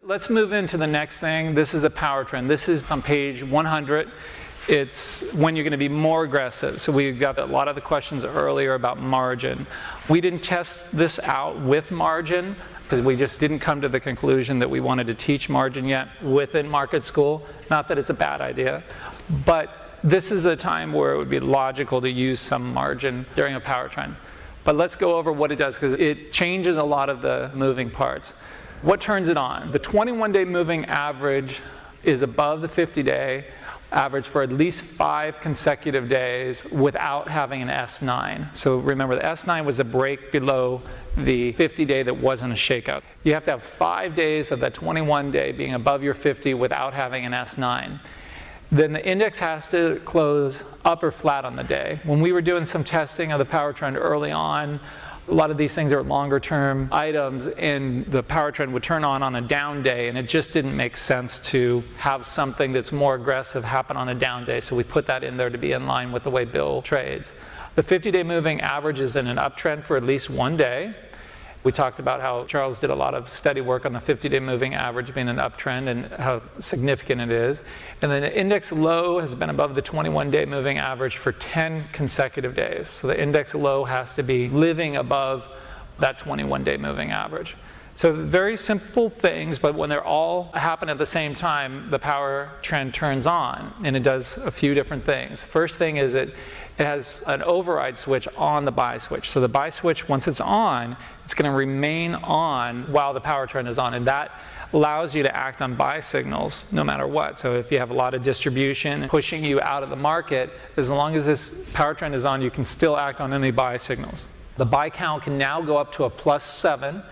Let's move into the next thing. This is a power trend. This is on page 100. It's when you're going to be more aggressive. So we got a lot of the questions earlier about margin. We didn't test this out with margin because we just didn't come to the conclusion that we wanted to teach margin yet within market school. Not that it's a bad idea, but this is a time where it would be logical to use some margin during a power trend. But let's go over what it does because it changes a lot of the moving parts. What turns it on? The 21-day moving average is above the 50-day average for at least 5 consecutive days without having an S9. So remember, the S9 was a break below the 50-day that wasn't a shakeout. You have to have 5 days of that 21-day being above your 50 without having an S9. Then the index has to close up or flat on the day. When we were doing some testing of the power trend early on, a lot of these things are longer term items, and the power trend would turn on a down day, and it just didn't make sense to have something that's more aggressive happen on a down day, so we put that in there to be in line with the way Bill trades. The 50-day moving average is in an uptrend for at least 1 day. We talked about how Charles did a lot of study work on the 50-day moving average being an uptrend and how significant it is. And then the index low has been above the 21-day moving average for 10 consecutive days. So the index low has to be living above that 21-day moving average. So very simple things, but when they're all happen at the same time, the power trend turns on, and it does a few different things. First thing is it has an override switch on the buy switch. So the buy switch, once it's on, it's going to remain on while the power trend is on, and that allows you to act on buy signals no matter what. So if you have a lot of distribution pushing you out of the market, as long as this power trend is on, you can still act on any buy signals. The buy count can now go up to a +7,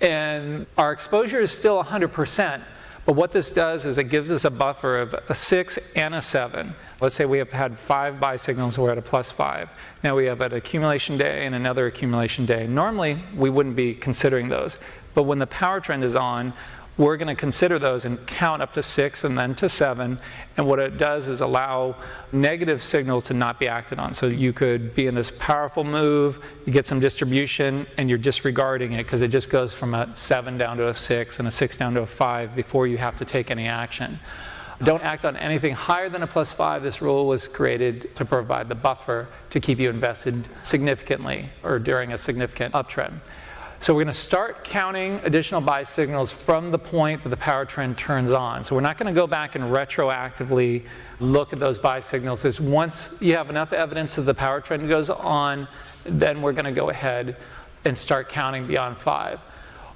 and our exposure is still 100%. But what this does is it gives us a buffer of a 6 and a 7. Let's say we have had 5 buy signals, we're at a +5. Now we have an accumulation day and another accumulation day. Normally, we wouldn't be considering those. But when the power trend is on, we're going to consider those and count up to 6 and then to 7. And what it does is allow negative signals to not be acted on. So you could be in this powerful move, you get some distribution, and you're disregarding it because it just goes from a 7 down to a 6 and a 6 down to a 5 before you have to take any action. Don't act on anything higher than a +5. This rule was created to provide the buffer to keep you invested significantly or during a significant uptrend. So we're going to start counting additional buy signals from the point that the power trend turns on. So we're not going to go back and retroactively look at those buy signals. Is once you have enough evidence that the power trend goes on, then we're going to go ahead and start counting beyond 5.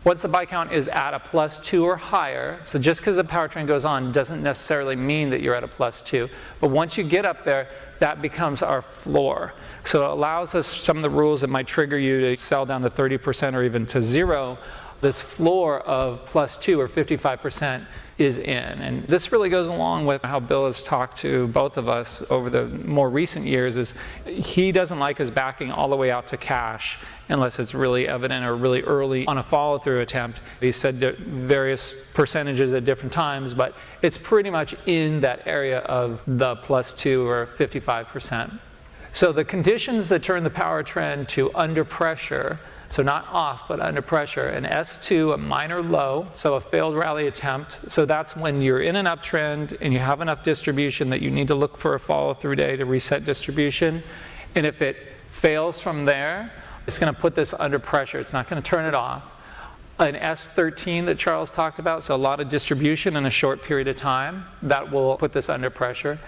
Once the buy count is at a +2 or higher, so just because the power trend goes on doesn't necessarily mean that you're at a +2. But once you get up there, that becomes our floor. So it allows us some of the rules that might trigger you to sell down to 30% or even to 0. This floor of +2 or 55% is in. And this really goes along with how Bill has talked to both of us over the more recent years. Is he doesn't like us backing all the way out to cash unless it's really evident or really early on a follow-through attempt. He said various percentages at different times, but it's pretty much in that area of the +2 or 55%. So the conditions that turn the power trend to under pressure, so not off, but under pressure, an S2, a minor low, so a failed rally attempt. So that's when you're in an uptrend and you have enough distribution that you need to look for a follow-through day to reset distribution. And if it fails from there, it's going to put this under pressure. It's not going to turn it off. An S13 that Charles talked about, so a lot of distribution in a short period of time, that will put this under pressure.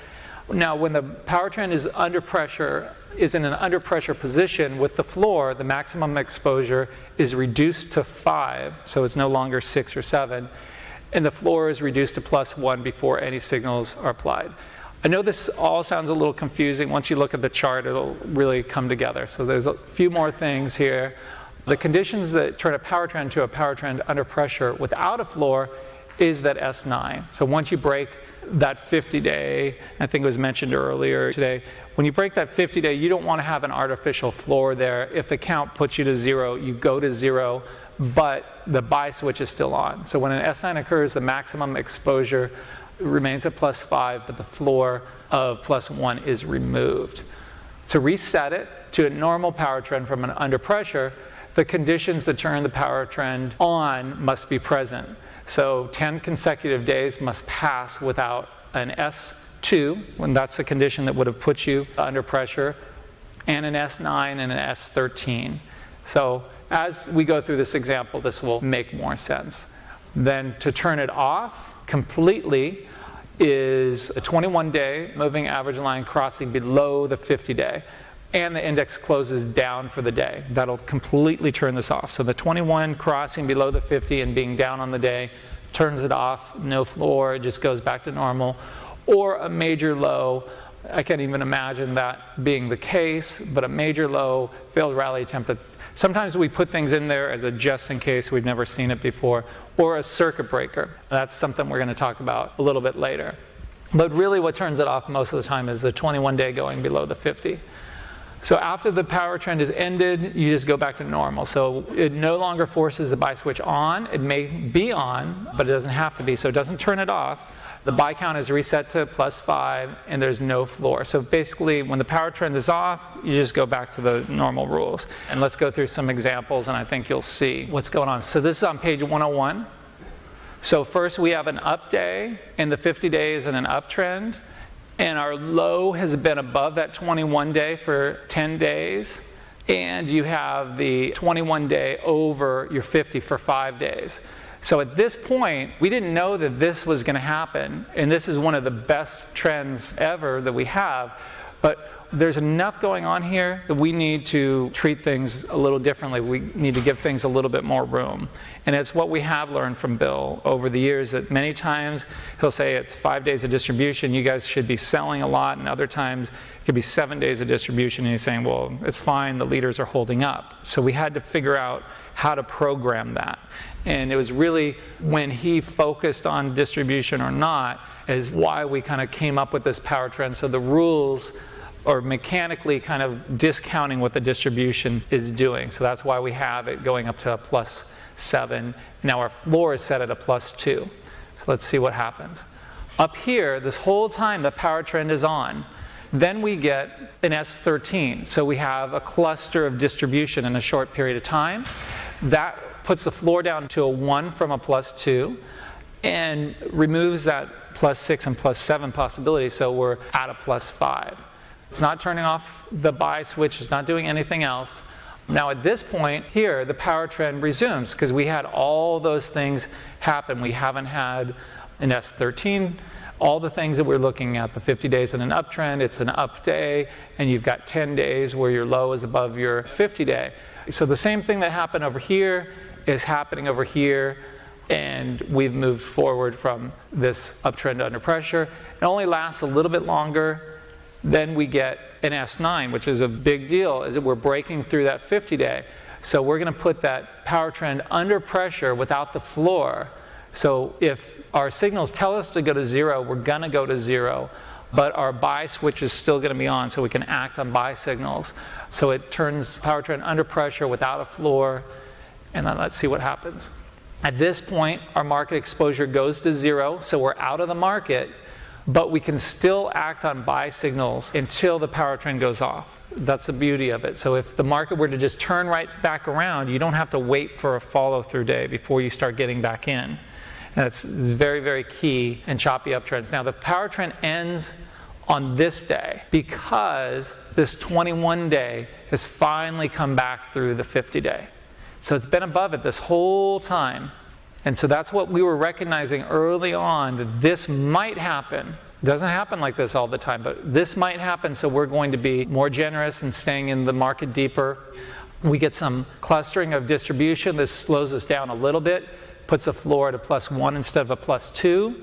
Now, when the power trend is under pressure, is in an under pressure position with the floor, the maximum exposure is reduced to 5, so it's no longer 6 or 7, and the floor is reduced to +1 before any signals are applied. I know this all sounds a little confusing. Once you look at the chart, it'll really come together. So there's a few more things here. The conditions that turn a power trend to a power trend under pressure without a floor is that S9. So once you break that 50-day, I think it was mentioned earlier today, when you break that 50-day, you don't want to have an artificial floor there. If the count puts you to 0, you go to 0, but the buy switch is still on. So when an S9 occurs, the maximum exposure remains at +5, but the floor of +1 is removed. To reset it to a normal power trend from an under pressure, the conditions that turn the power trend on must be present. So 10 consecutive days must pass without an S2, when that's the condition that would have put you under pressure, and an S9 and an S13. So as we go through this example, this will make more sense. Then to turn it off completely is a 21-day moving average line crossing below the 50-day. And the index closes down for the day. That'll completely turn this off. So the 21 crossing below the 50 and being down on the day turns it off, no floor, it just goes back to normal. Or a major low, I can't even imagine that being the case, but a major low, failed rally attempt. Sometimes we put things in there as a just in case, we've never seen it before, or a circuit breaker. That's something we're going to talk about a little bit later. But really what turns it off most of the time is the 21-day going below the 50. So after the power trend is ended, you just go back to normal. So it no longer forces the buy switch on. It may be on, but it doesn't have to be. So it doesn't turn it off. The buy count is reset to +5, and there's no floor. So basically, when the power trend is off, you just go back to the normal rules. And let's go through some examples, and I think you'll see what's going on. So this is on page 101. So first, we have an up day in the 50 days and an uptrend. And our low has been above that 21-day for 10 days. And you have the 21-day over your 50 for 5 days. So at this point, we didn't know that this was going to happen. And this is one of the best trends ever that we have. But there's enough going on here that we need to treat things a little differently. We need to give things a little bit more room. And it's what we have learned from Bill over the years, that many times he'll say it's 5 days of distribution, you guys should be selling a lot, and other times it could be 7 days of distribution, and he's saying, well, it's fine, the leaders are holding up. So we had to figure out how to program that. And it was really when he focused on distribution or not is why we kind of came up with this power trend. So the rules or mechanically kind of discounting what the distribution is doing. So that's why we have it going up to a +7. Now our floor is set at a +2. So let's see what happens. Up here, this whole time the power trend is on. Then we get an S13. So we have a cluster of distribution in a short period of time. That puts the floor down to a 1 from a +2 and removes that +6 and +7 possibility. So we're at a +5. It's not turning off the buy switch, it's not doing anything else. Now at this point here, the power trend resumes because we had all those things happen. We haven't had an S13, all the things that we're looking at, the 50 days in an uptrend, it's an up day, and you've got 10 days where your low is above your 50-day. So the same thing that happened over here is happening over here, and we've moved forward from this uptrend under pressure. It only lasts a little bit longer. Then we get an S9, which is a big deal, is that we're breaking through that 50-day. So we're going to put that power trend under pressure without the floor. So if our signals tell us to go to 0, we're going to go to 0. But our buy switch is still going to be on, so we can act on buy signals. So it turns power trend under pressure without a floor. And then let's see what happens. At this point, our market exposure goes to 0, so we're out of the market. But we can still act on buy signals until the power trend goes off. That's the beauty of it. So if the market were to just turn right back around, you don't have to wait for a follow-through day before you start getting back in. And that's very, very key in choppy uptrends. Now the power trend ends on this day because this 21-day has finally come back through the 50-day. So it's been above it this whole time. And so that's what we were recognizing early on, that this might happen. It doesn't happen like this all the time, but this might happen, so we're going to be more generous and staying in the market deeper. We get some clustering of distribution. This slows us down a little bit, puts the floor at a +1 instead of a +2.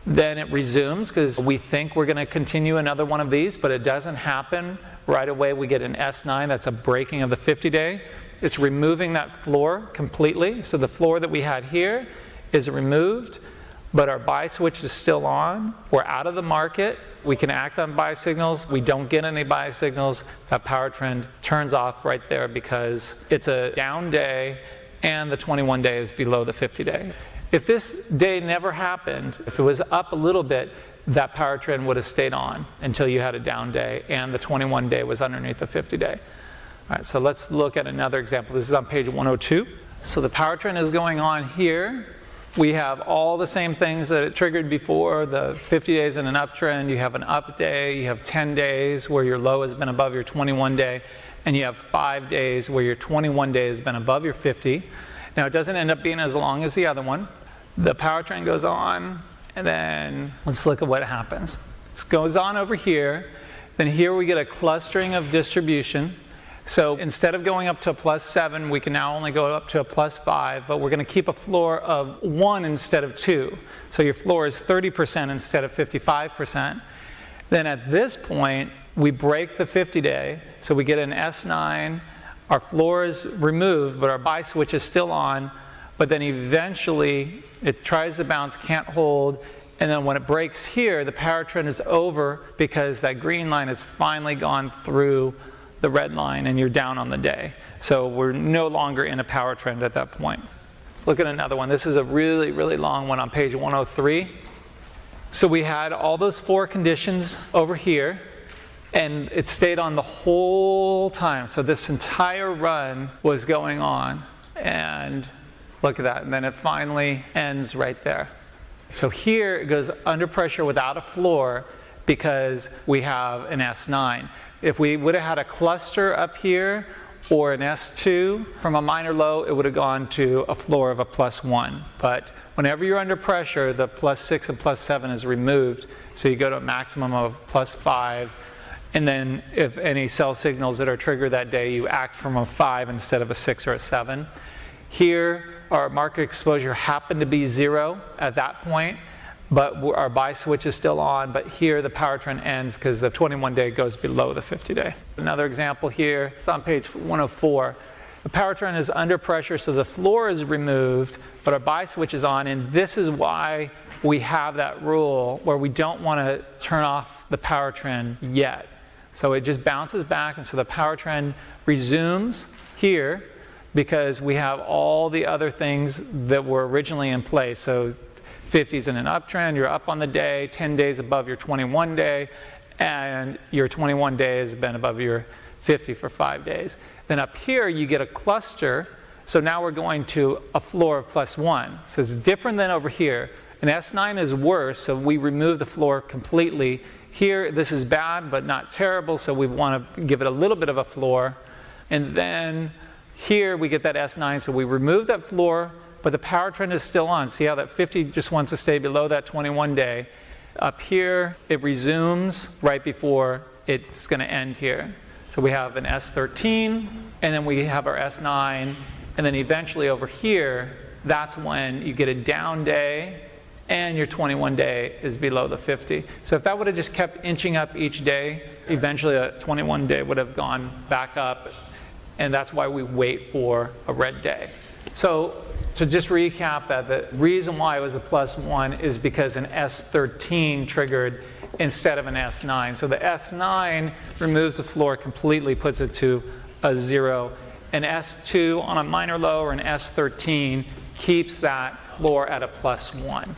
Then it resumes because we think we're going to continue another one of these, but it doesn't happen right away. We get an S9, that's a breaking of the 50-day. It's removing that floor completely. So the floor that we had here is removed, but our buy switch is still on. We're out of the market. We can act on buy signals. We don't get any buy signals. That power trend turns off right there because it's a down day and the 21-day is below the 50-day. If this day never happened, if it was up a little bit, that power trend would have stayed on until you had a down day and the 21-day was underneath the 50-day. All right, so let's look at another example. This is on page 102. So the power trend is going on here. We have all the same things that it triggered before, the 50 days in an uptrend. You have an up day, you have 10 days where your low has been above your 21 day, and you have 5 days where your 21 day has been above your 50. Now it doesn't end up being as long as the other one. The power trend goes on, and then let's look at what happens. It goes on over here, then here we get a clustering of distribution. So instead of going up to a +7, we can now only go up to a +5, but we're going to keep a floor of 1 instead of 2. So your floor is 30% instead of 55%. Then at this point, we break the 50-day, so we get an S9. Our floor is removed, but our buy switch is still on. But then eventually, it tries to bounce, can't hold, and then when it breaks here, the power trend is over because that green line has finally gone through the red line and you're down on the day. So we're no longer in a power trend at that point. Let's look at another one. This is a really, really long one on page 103. So we had all those 4 conditions over here, and it stayed on the whole time. So this entire run was going on, and look at that, and then it finally ends right there. So here it goes under pressure without a floor because we have an S9. If we would have had a cluster up here or an S2 from a minor low, it would have gone to a floor of a +1. But whenever you're under pressure, the +6 and +7 is removed, so you go to a maximum of +5. And then if any sell signals that are triggered that day, you act from a 5 instead of a 6 or a 7. Here, our market exposure happened to be 0 at that point, but our buy switch is still on. But here the power trend ends because the 21-day goes below the 50-day. Another example here, it's on page 104. The power trend is under pressure, so the floor is removed, but our buy switch is on, and this is why we have that rule where we don't want to turn off the power trend yet. So it just bounces back, and so the power trend resumes here because we have all the other things that were originally in place. So 50's in an uptrend, you're up on the day, 10 days above your 21 day, and your 21 day has been above your 50 for 5 days. Then up here you get a cluster, so now we're going to a floor of +1. So it's different than over here. An S9 is worse, so we remove the floor completely. Here this is bad but not terrible, so we want to give it a little bit of a floor. And then here we get that S9, so we remove that floor, but the power trend is still on. See how that 50 just wants to stay below that 21 day. Up here, it resumes right before it's going to end here. So we have an S13, and then we have our S9, and then eventually over here, that's when you get a down day, and your 21 day is below the 50. So if that would have just kept inching up each day, eventually a 21 day would have gone back up, and that's why we wait for a red day. So to just recap that, the reason why it was a +1 is because an S13 triggered instead of an S9. So the S9 removes the floor completely, puts it to a 0. An S2 on a minor low or an S13 keeps that floor at a +1.